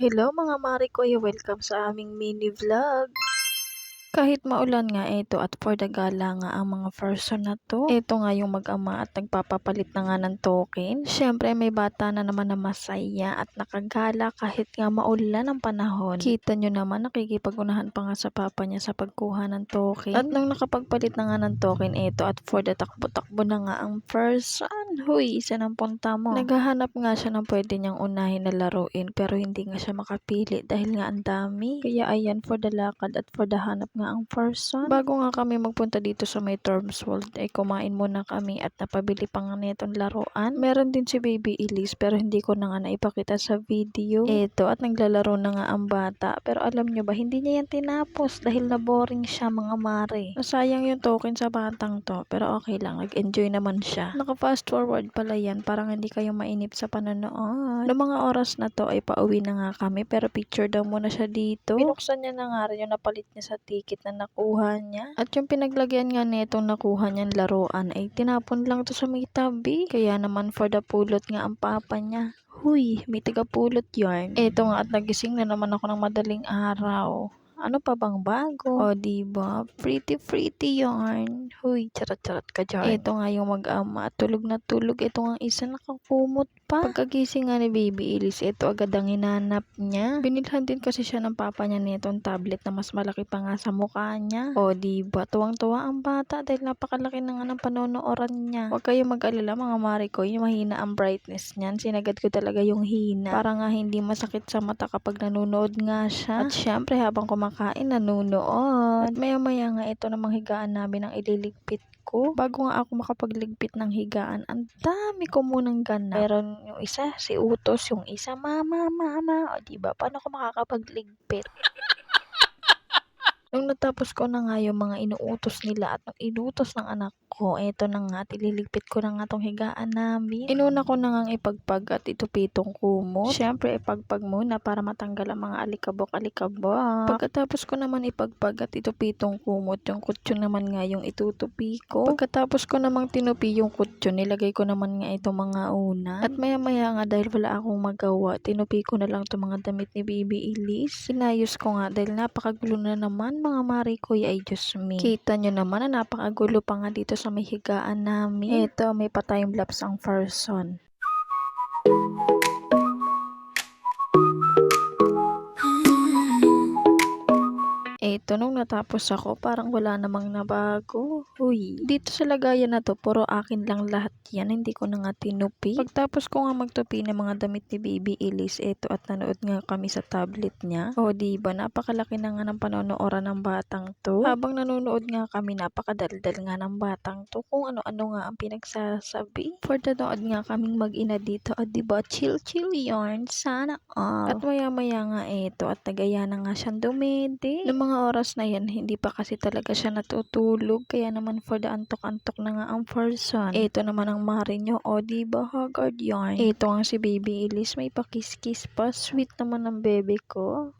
Hello mga mare ko, welcome sa aming mini vlog. Kahit maulan nga ito at for the gala nga ang mga person na to. Ito nga yung mag-ama at nagpapapalit na nga ng token. Syempre may bata na naman na masaya at nakagala kahit nga maulan ang panahon. Kita nyo naman nakikipag-unahan pa nga sa papa niya sa pagkuha ng token. At nung nakapagpalit na nga ng token ito at for the takbo-takbo na nga ang person. Huy, isa ng punta mo. Naghahanap nga siya ng pwede niyang unahin na laruin pero hindi nga siya makapili dahil nga ang dami. Kaya ayan for the lakad at for the hanap nga ang person. Bago nga kami magpunta dito sa may Terms World ay kumain muna kami at napabili pa nga netong laruan. Meron din si Baby Elise pero hindi ko na nga naipakita sa video. Eto at naglalaro na nga ang bata pero alam nyo ba hindi niya yan tinapos dahil na boring siya mga mare. Nasayang yung token sa batang to pero okay lang, nag-enjoy naman siya. Naka fast forward pala yan parang hindi kayo mainip sa panonood. Noong mga oras na to ay pauwi na nga kami pero picture daw muna siya dito. Binuksan niya na nga rin yung napalit niya sa ticket na nakuha niya. At yung pinaglagyan nga nitong nakuha niyang laruan ay tinapon lang to sa may tabi. Kaya naman for the pulot nga ang papa niya. Huy, may tagapulot yarn. Eto nga at nagising na naman ako ng madaling araw. Ano pa bang bago? O diba? Pretty yarn. Huy, charot-charot ka dyan. Ito nga yung mag-ama. Tulog na tulog. Ito nga isa nakakumot pa. Pagkagising nga ni Baby Elise, ito agad ang hinanap niya. Binilhan din kasi siya ng papa niya nitong tablet na mas malaki pa nga sa mukha niya. O diba? Tuwang-tuwa ang bata dahil napakalaki na nga ng panonooran niya. Huwag kayong mag-alala mga mare ko. Yung mahina ang brightness niyan. Sinagad ko talaga yung hina. Para nga hindi masakit sa mata kapag nanonood nga siya. At syempre habang kumakain nanonood. At maya-maya nga ito namang higaan namin ang ililigpit ko. Bago nga ako makapagligpit ng higaan, ang dami ko munang ganap. Meron yung isa, si Utos, yung isa, mama. O diba, paano ako makakapagligpit? Nung natapos ko na nga yung mga inuutos nila at inuutos ng anak ko, eto na nga, ililigpit ko na nga tong higaan namin. Inuna ko na nga ipagpag at itupitong kumot. Siyempre, ipagpag muna para matanggal ang mga alikabok-alikabok. Pagkatapos ko naman ipagpag at itupitong kumot, yung kutsyon naman nga yung itutupi ko. Pagkatapos ko namang tinupi yung kutsyon, nilagay ko naman nga itong mga unan. At maya-maya nga dahil wala akong magawa, tinupi ko na lang itong mga damit ni Baby Elise. Sinayos ko nga dahil napakagulo na naman mga mare ko, ay Diyos me. Kita nyo naman na napakagulo pa nga dito sa may higaan namin. Ito, may pa-time lapse ang person. Eto, nung natapos ako, parang wala namang nabago. Uy, dito sa lagayan na to, puro akin lang lahat yan. Hindi ko na nga tinupi. Pagtapos ko nga magtupi ng mga damit ni Baby Elise, eto at nanood nga kami sa tablet niya. O diba, napakalaki na nga ng panonooran ng batang to. Habang nanonood nga kami, napakadaldal nga ng batang to. Kung ano-ano nga ang pinagsasabi. For the nood nga kaming mag-ina dito. O diba, chill yarn. Sana all. At maya-maya nga eto at nagaya na nga siyang dumede. Mga oras na yan, hindi pa kasi talaga siya natutulog. Kaya naman for the antok-antok na nga ang person. Ito naman ang mare nyo. O diba, haggard yarn. Ito ang si Baby Elise. May pakis-kiss pa. Sweet naman ang bebe ko.